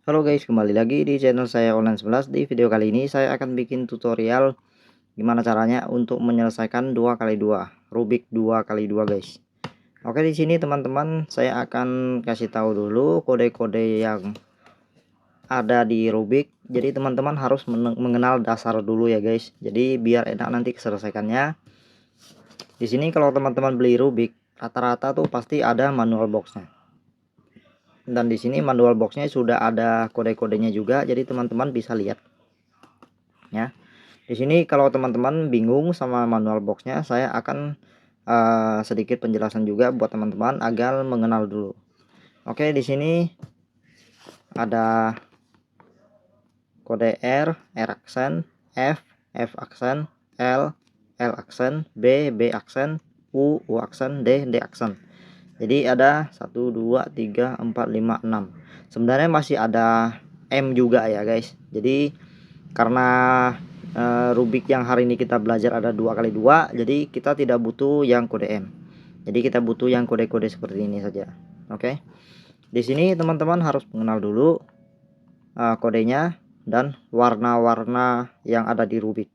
Halo guys, kembali lagi di channel saya Online 11. Di video kali ini saya akan bikin tutorial gimana caranya untuk menyelesaikan 2x2 Rubik 2x2 guys. Oke, di sini teman-teman saya akan kasih tahu dulu kode-kode yang ada di Rubik. Jadi teman-teman harus mengenal dasar dulu ya guys. Jadi biar enak nanti selesaikannya. Di sini kalau teman-teman beli Rubik, rata-rata tuh pasti ada manual boxnya. Dan di sini manual boxnya sudah ada kode-kodenya juga, jadi teman-teman bisa lihat ya. Di sini kalau teman-teman bingung sama manual boxnya, saya akan sedikit penjelasan juga buat teman-teman agar mengenal dulu. Oke, di sini ada kode R, R aksen, F, F aksen, L, L aksen, B, B aksen, U, U aksen, D, D aksen. Jadi ada 1 2 3 4 5 6. Sebenarnya masih ada M juga ya guys. Jadi karena Rubik yang hari ini kita belajar ada 2x2, jadi kita tidak butuh yang kode M. Jadi kita butuh yang kode-kode seperti ini saja. Oke. Di sini teman-teman harus mengenal dulu kodenya dan warna-warna yang ada di Rubik.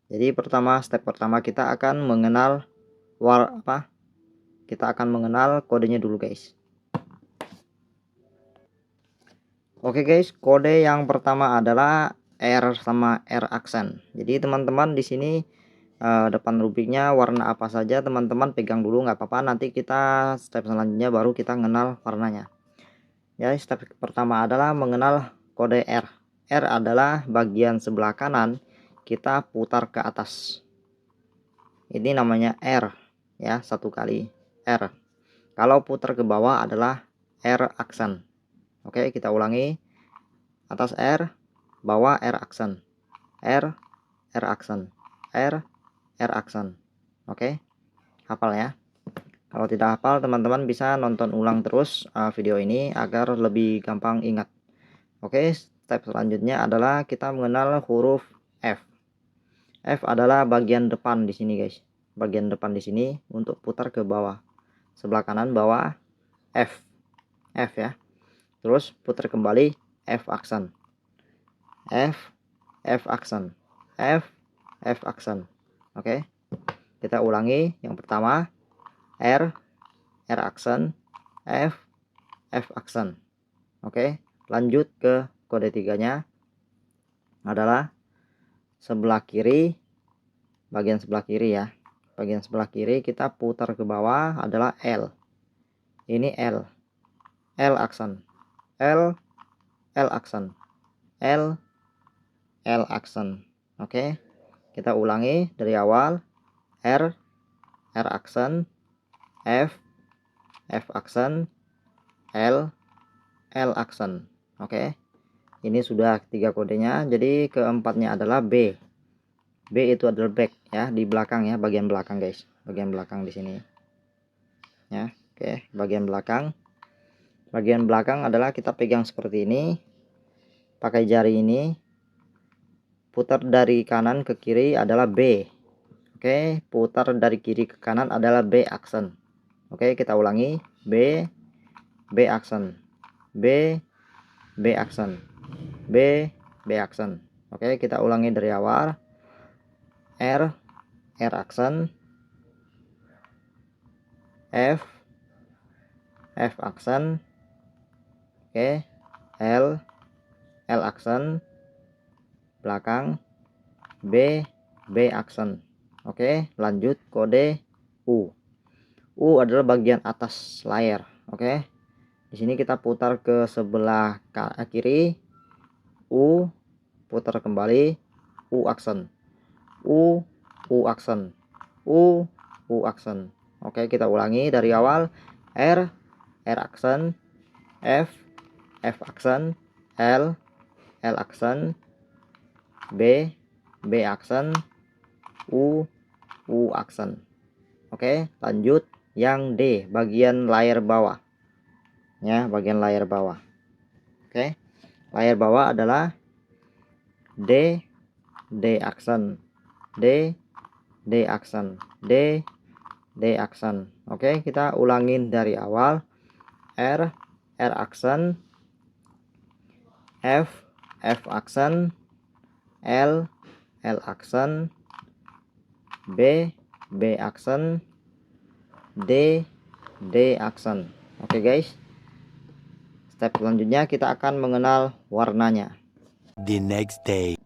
Jadi step pertama kita akan mengenal kita akan mengenal kodenya dulu guys. Oke guys, kode yang pertama adalah R sama R aksen. Jadi teman-teman di sini depan Rubiknya warna apa saja teman-teman pegang dulu, nggak apa-apa. Nanti kita step selanjutnya baru kita mengenal warnanya. Ya, step pertama adalah mengenal kode R. R adalah bagian sebelah kanan, kita putar ke atas. Ini namanya R ya, satu kali R. Kalau putar ke bawah adalah R aksen. Oke, kita ulangi. Atas R, bawah R aksen. R, R aksen. R, R aksen. Oke, hafal ya. Kalau tidak hafal, teman-teman bisa nonton ulang terus video ini agar lebih gampang ingat. Oke, step selanjutnya adalah kita mengenal huruf F. F adalah bagian depan di sini guys. Bagian depan di sini untuk putar ke bawah. Sebelah kanan bawah F. F ya. Terus putar kembali F aksen. F, F aksen. F, F aksen. Oke. Kita ulangi yang pertama R, R aksen, F, F aksen. Oke, lanjut ke kode tiganya adalah sebelah kiri, bagian sebelah kiri ya. Bagian sebelah kiri kita putar ke bawah adalah L. Ini L. L aksen. L, L aksen. L, L aksen. Oke. Kita ulangi dari awal. R, R aksen, F, F aksen, L, L aksen. Oke, ini sudah 3 kodenya. Jadi keempatnya adalah B. B itu adalah back ya, di belakang ya, bagian belakang guys, bagian belakang di sini ya. Oke, bagian belakang adalah kita pegang seperti ini, pakai jari ini, putar dari kanan ke kiri adalah B. Oke, putar dari kiri ke kanan adalah B aksen. Oke, kita ulangi. B, B aksen. B, B aksen. B, B aksen. Oke, kita ulangi dari awal. R, R aksen. F, F aksen. Oke, L, L aksen. Belakang. B, B aksen. Oke, lanjut kode U. U adalah bagian atas layar. Oke, di sini kita putar ke sebelah kiri. U, putar kembali. U aksen. U, U aksen. U, U aksen. Oke, kita ulangi dari awal. R, R aksen. F, F aksen. L, L aksen. B, B aksen. U, U aksen. Oke, lanjut yang D, bagian layar bawah ya, bagian layar bawah. Oke, layar bawah adalah D, D aksen. D, D aksen. D, D aksen. Oke, kita ulangin dari awal. R, R aksen. F aksen, L aksen, B aksen, D aksen. Oke guys, step selanjutnya kita akan mengenal warnanya. The next day.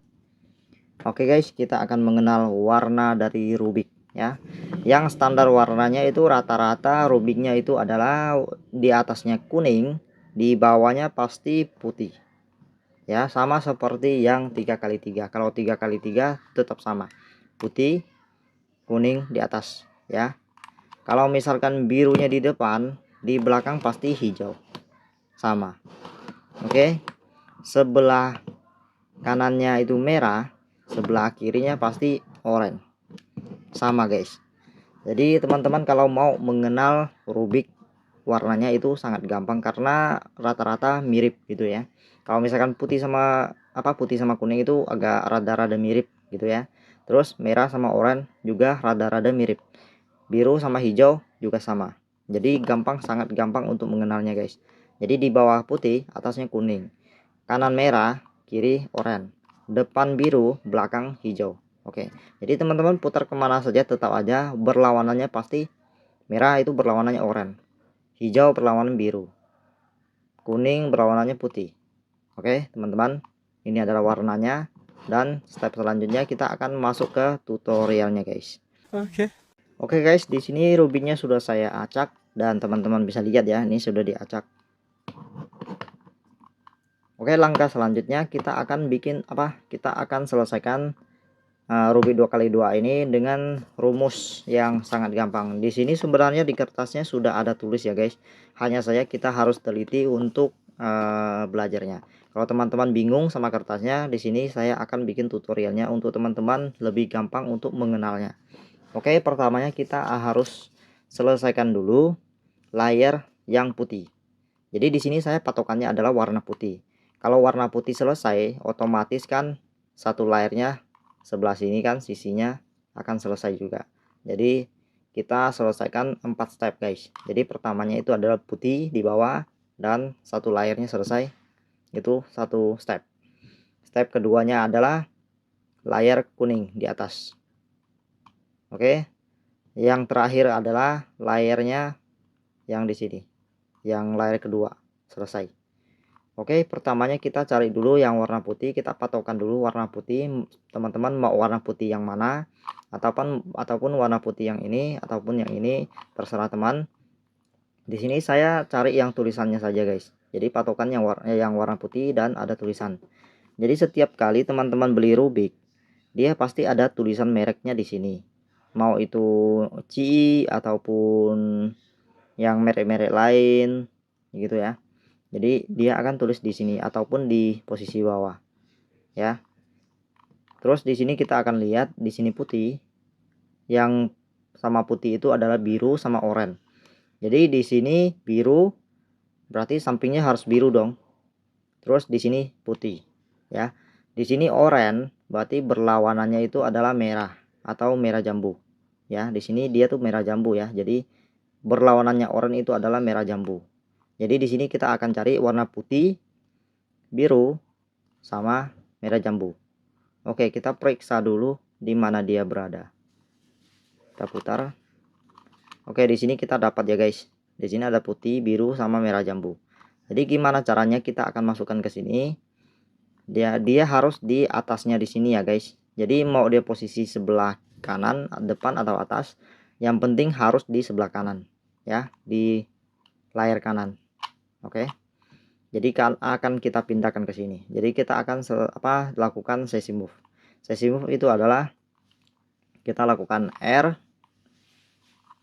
Oke guys, kita akan mengenal warna dari Rubik ya. Yang standar warnanya itu rata-rata Rubiknya itu adalah di atasnya kuning, di bawahnya pasti putih. Ya, sama seperti yang 3x3. Kalau 3x3 tetap sama. Putih, kuning di atas ya. Kalau misalkan birunya di depan, di belakang pasti hijau. Sama. Oke. Sebelah kanannya itu merah, sebelah kirinya pasti oranye. Sama guys. Jadi teman-teman kalau mau mengenal Rubik warnanya itu sangat gampang karena rata-rata mirip gitu ya. Kalau misalkan putih sama kuning itu agak rada-rada mirip gitu ya. Terus merah sama oranye juga rada-rada mirip. Biru sama hijau juga sama. Jadi sangat gampang untuk mengenalnya guys. Jadi di bawah putih, atasnya kuning. Kanan merah, kiri oranye. Depan biru, belakang hijau. Oke. Jadi teman-teman putar kemana saja tetap aja berlawanannya pasti merah itu berlawanannya oranye. Hijau berlawanan biru. Kuning berlawanannya putih. Oke, teman-teman. Ini adalah warnanya dan step selanjutnya kita akan masuk ke tutorialnya, guys. Oke, guys, di sini Rubiknya sudah saya acak dan teman-teman bisa lihat ya, ini sudah diacak. Oke, langkah selanjutnya kita akan kita akan selesaikan Rubik 2x2 ini dengan rumus yang sangat gampang. Di sini sebenarnya di kertasnya sudah ada tulis ya guys. Hanya saja kita harus teliti untuk belajarnya. Kalau teman-teman bingung sama kertasnya, di sini saya akan bikin tutorialnya untuk teman-teman lebih gampang untuk mengenalnya. Oke, pertamanya kita harus selesaikan dulu layer yang putih. Jadi di sini saya patokannya adalah warna putih. Kalau warna putih selesai, otomatis kan satu layernya sebelah sini kan sisinya akan selesai juga. Jadi kita selesaikan 4 step guys. Jadi pertamanya itu adalah putih di bawah dan satu layernya selesai, itu satu step. Step keduanya adalah layer kuning di atas. Oke, yang terakhir adalah layernya yang di sini, yang layer kedua selesai. Oke, pertamanya kita cari dulu yang warna putih, kita patokan dulu warna putih. Teman-teman mau warna putih yang mana, ataupun warna putih yang ini ataupun yang ini, terserah teman. Di sini saya cari yang tulisannya saja guys. Jadi patokan yang warna putih dan ada tulisan. Jadi setiap kali teman-teman beli Rubik, dia pasti ada tulisan mereknya di sini. Mau itu CI ataupun yang merek-merek lain gitu ya. Jadi dia akan tulis di sini ataupun di posisi bawah ya. Terus di sini kita akan lihat di sini putih, yang sama putih itu adalah biru sama oranye. Jadi di sini biru berarti sampingnya harus biru dong. Terus di sini putih ya. Di sini oranye berarti berlawanannya itu adalah merah atau merah jambu ya. Di sini dia tuh merah jambu ya. Jadi berlawanannya oranye itu adalah merah jambu. Jadi di sini kita akan cari warna putih, biru sama merah jambu. Oke, kita periksa dulu di mana dia berada. Kita putar. Oke, di sini kita dapat ya guys. Di sini ada putih, biru sama merah jambu. Jadi gimana caranya kita akan masukkan ke sini? Dia harus di atasnya di sini ya guys. Jadi mau dia posisi sebelah kanan, depan atau atas, yang penting harus di sebelah kanan ya, di layar kanan. Oke. Jadi akan kita pindahkan ke sini. Jadi kita akan lakukan sesi move. Sesi move itu adalah kita lakukan R,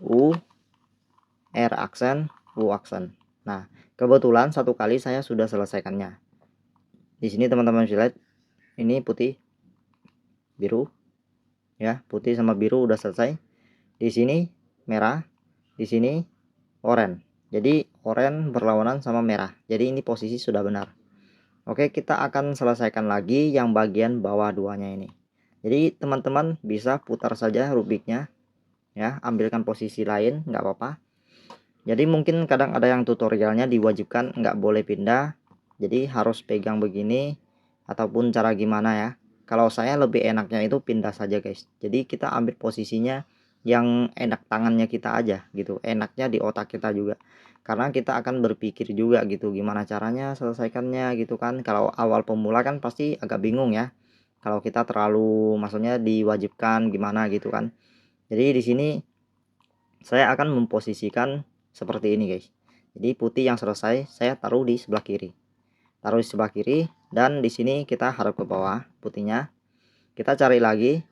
U, R aksen, U aksen. Nah, kebetulan satu kali saya sudah selesaikannya. Di sini teman-teman bisa lihat, ini putih, biru, ya, putih sama biru udah selesai. Di sini merah, di sini oranye. Jadi oranye berlawanan sama merah. Jadi ini posisi sudah benar. Oke, kita akan selesaikan lagi yang bagian bawah duanya ini. Jadi teman-teman bisa putar saja Rubiknya ya, ambilkan posisi lain nggak apa-apa. Jadi mungkin kadang ada yang tutorialnya diwajibkan nggak boleh pindah. Jadi harus pegang begini ataupun cara gimana ya. Kalau saya lebih enaknya itu pindah saja guys. Jadi kita ambil posisinya yang enak tangannya kita aja gitu. Enaknya di otak kita juga. Karena kita akan berpikir juga gitu gimana caranya selesaikannya gitu kan. Kalau awal pemula kan pasti agak bingung ya. Kalau kita terlalu maksudnya diwajibkan gimana gitu kan. Jadi di sini saya akan memposisikan seperti ini guys. Jadi putih yang selesai saya taruh di sebelah kiri. Taruh di sebelah kiri dan di sini kita hadap ke bawah putihnya. Kita cari lagi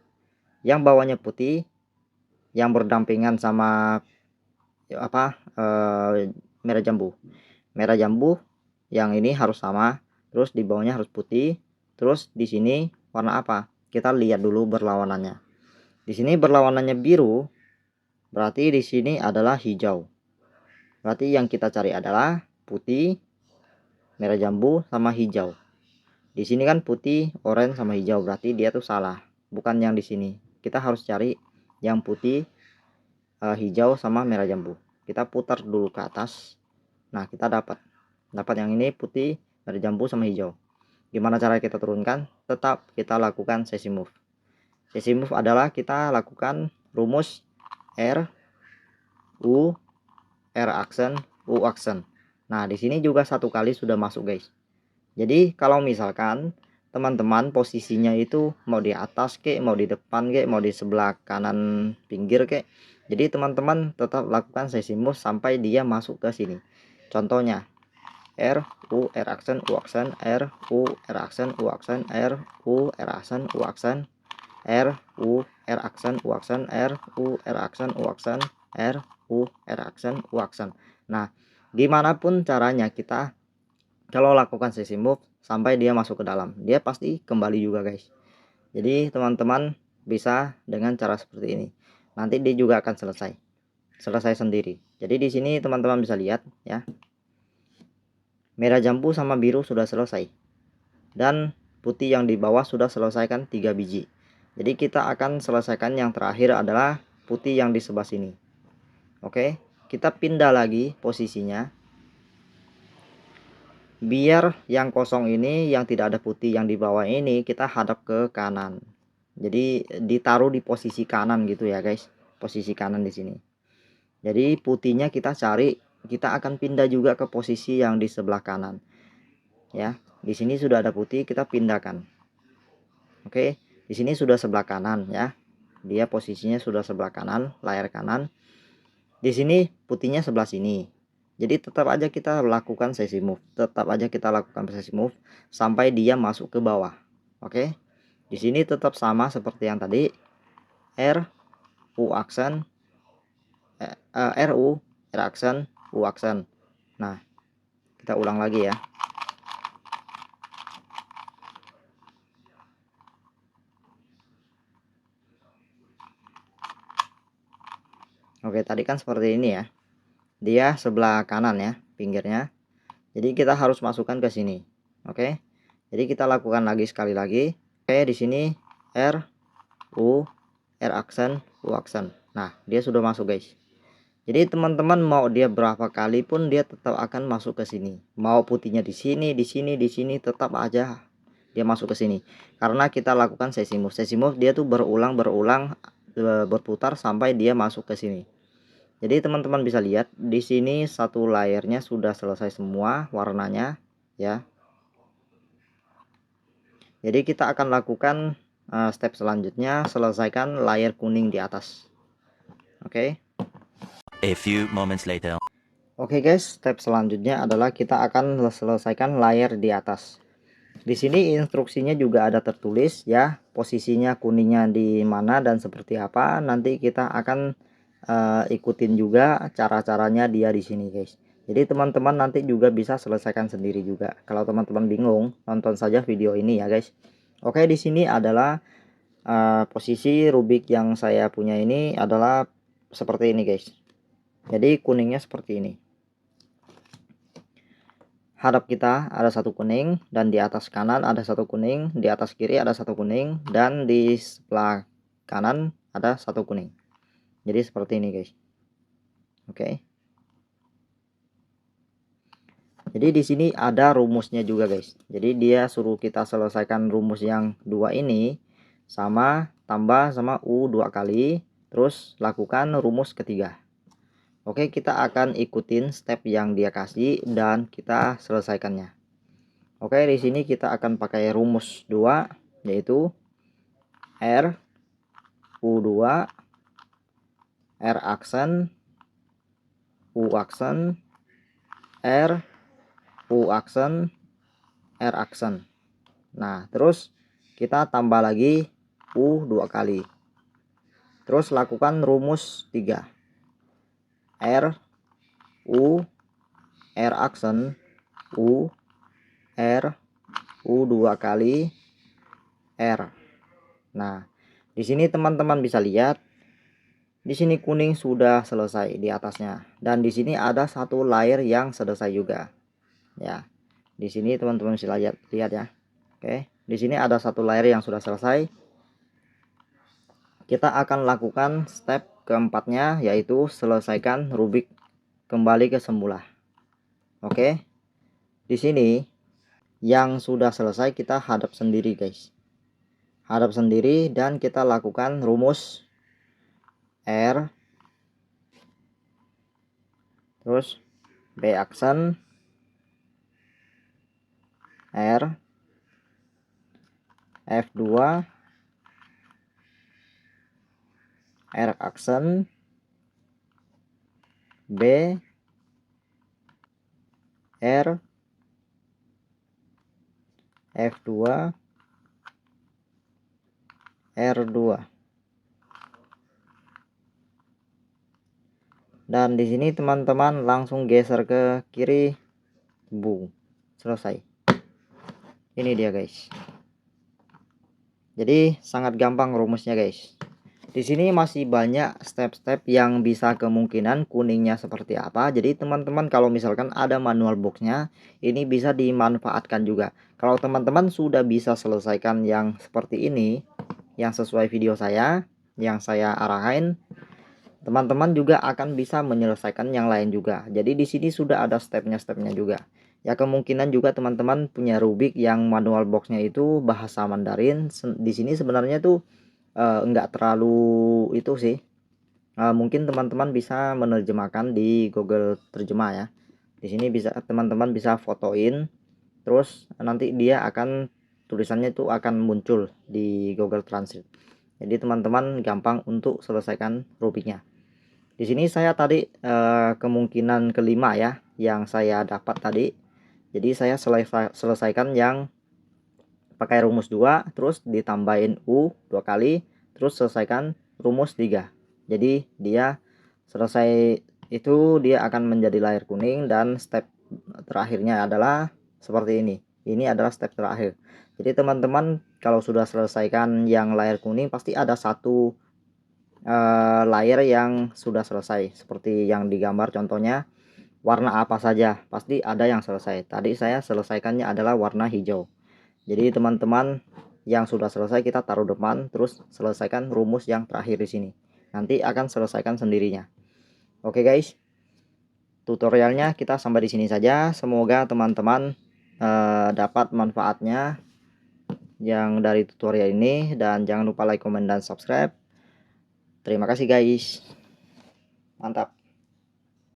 yang bawahnya putih yang berdampingan sama merah jambu. Merah jambu yang ini harus sama, terus di bawahnya harus putih. Terus di sini warna apa? Kita lihat dulu berlawanannya. Di sini berlawanannya biru, berarti di sini adalah hijau. Berarti yang kita cari adalah putih, merah jambu sama hijau. Di sini kan putih, oranye sama hijau, berarti dia tuh salah. Bukan yang di sini. Kita harus cari yang putih, hijau sama merah jambu. Kita putar dulu ke atas. Nah, kita dapat yang ini putih, merah jambu sama hijau. Gimana cara kita turunkan? Tetap kita lakukan sesi move. Sesi move adalah kita lakukan rumus R U R aksen U aksen. Nah, di sini juga satu kali sudah masuk guys. Jadi kalau misalkan teman-teman posisinya itu mau di atas kek, mau di depan kek, mau di sebelah kanan pinggir kek. Jadi teman-teman tetap lakukan sesi move sampai dia masuk ke sini. Contohnya R U R aksen U aksen R U R aksen U aksen R U R aksen U aksen R U R aksen U aksen R U R aksen U aksen R U R aksen U aksen. Nah, gimana pun caranya kita kalau lakukan sesi move sampai dia masuk ke dalam, dia pasti kembali juga guys. Jadi teman-teman bisa dengan cara seperti ini. Nanti dia juga akan selesai sendiri. Jadi di sini teman-teman bisa lihat ya. Merah jambu sama biru sudah selesai. Dan putih yang di bawah sudah selesaikan 3 biji. Jadi kita akan selesaikan yang terakhir adalah putih yang di sebelah sini. Oke, kita pindah lagi posisinya. Biar yang kosong ini yang tidak ada putih yang di bawah ini kita hadap ke kanan. Jadi ditaruh di posisi kanan gitu ya guys. Posisi kanan di sini. Jadi putihnya kita cari, kita akan pindah juga ke posisi yang di sebelah kanan. Ya, di sini sudah ada putih, kita pindahkan. Oke, di sini sudah sebelah kanan ya. Dia posisinya sudah sebelah kanan, layar kanan. Di sini putihnya sebelah sini. Jadi tetap aja kita lakukan sesi move. Tetap aja kita lakukan sesi move sampai dia masuk ke bawah. Oke. Di sini tetap sama seperti yang tadi. R U aksen R U R aksen U aksen. Nah, kita ulang lagi ya. Oke, tadi kan seperti ini ya. Dia sebelah kanan ya, pinggirnya. Jadi kita harus masukkan ke sini. Oke. Jadi kita lakukan lagi sekali lagi. Oke, di sini R U R aksen U aksen. Nah, dia sudah masuk guys. Jadi teman-teman mau dia berapa kali pun dia tetap akan masuk ke sini. Mau putihnya di sini, di sini, di sini, tetap aja dia masuk ke sini. Karena kita lakukan sesi move. Sesi move dia tuh berulang berputar sampai dia masuk ke sini. Jadi teman-teman bisa lihat di sini satu layarnya sudah selesai semua warnanya ya. Jadi kita akan lakukan step selanjutnya, selesaikan layar kuning di atas. Oke. A few moments later. Oke guys, step selanjutnya adalah kita akan selesaikan layar di atas. Di sini instruksinya juga ada tertulis ya, posisinya kuningnya di mana dan seperti apa. Nanti kita akan ikutin juga cara-caranya dia di sini guys. Jadi teman-teman nanti juga bisa selesaikan sendiri juga. Kalau teman-teman bingung, nonton saja video ini ya guys. Oke, di sini adalah posisi Rubik yang saya punya ini adalah seperti ini guys. Jadi kuningnya seperti ini. Hadap kita ada satu kuning dan di atas kanan ada satu kuning, di atas kiri ada satu kuning dan di sebelah kanan ada satu kuning. Jadi seperti ini guys. Oke. Jadi di sini ada rumusnya juga guys. Jadi dia suruh kita selesaikan rumus yang 2 ini sama tambah sama U 2 kali, terus lakukan rumus ketiga. Oke, kita akan ikutin step yang dia kasih dan kita selesaikannya. Oke, di sini kita akan pakai rumus 2 yaitu R U2 R aksen U aksen R U aksen R aksen. Nah, terus kita tambah lagi U 2 kali. Terus lakukan rumus 3. R U R aksen U R U 2 kali R. Nah, di sini teman-teman bisa lihat di sini kuning sudah selesai di atasnya dan di sini ada satu layer yang selesai juga. Ya. Di sini teman-teman bisa lihat ya. Oke, di sini ada satu layer yang sudah selesai. Kita akan lakukan step keempatnya yaitu selesaikan rubik kembali ke semula. Oke. Di sini yang sudah selesai kita hadap sendiri guys. Hadap sendiri dan kita lakukan rumus R terus B aksen R F2 R aksen B R F2 R2. Dan di sini teman-teman langsung geser ke kiri, boom, selesai. Ini dia guys. Jadi sangat gampang rumusnya guys. Di sini masih banyak step-step yang bisa kemungkinan kuningnya seperti apa. Jadi teman-teman kalau misalkan ada manual boxnya, ini bisa dimanfaatkan juga. Kalau teman-teman sudah bisa selesaikan yang seperti ini, yang sesuai video saya, yang saya arahin, teman-teman juga akan bisa menyelesaikan yang lain juga. Jadi di sini sudah ada stepnya juga. Ya kemungkinan juga teman-teman punya Rubik yang manual boxnya itu bahasa Mandarin. Di sini sebenarnya tuh enggak terlalu itu sih. Mungkin teman-teman bisa menerjemahkan di Google Terjemah ya. Di sini bisa teman-teman bisa fotoin, terus nanti dia akan tulisannya itu akan muncul di Google Translate. Jadi teman-teman gampang untuk selesaikan Rubiknya. Di sini saya tadi kemungkinan kelima ya yang saya dapat tadi. Jadi saya selesaikan yang pakai rumus 2 terus ditambahin U 2 kali terus selesaikan rumus 3. Jadi dia selesai itu dia akan menjadi layar kuning dan step terakhirnya adalah seperti ini. Ini adalah step terakhir. Jadi teman-teman kalau sudah selesaikan yang layar kuning pasti ada satu layer yang sudah selesai seperti yang digambar, contohnya warna apa saja pasti ada yang selesai. Tadi saya selesaikannya adalah warna hijau. Jadi teman-teman yang sudah selesai kita taruh depan terus selesaikan rumus yang terakhir di sini, nanti akan selesaikan sendirinya. Oke guys, tutorialnya kita sampai di sini saja. Semoga teman-teman dapat manfaatnya yang dari tutorial ini, dan jangan lupa like, comment, dan subscribe. Terima kasih guys, mantap.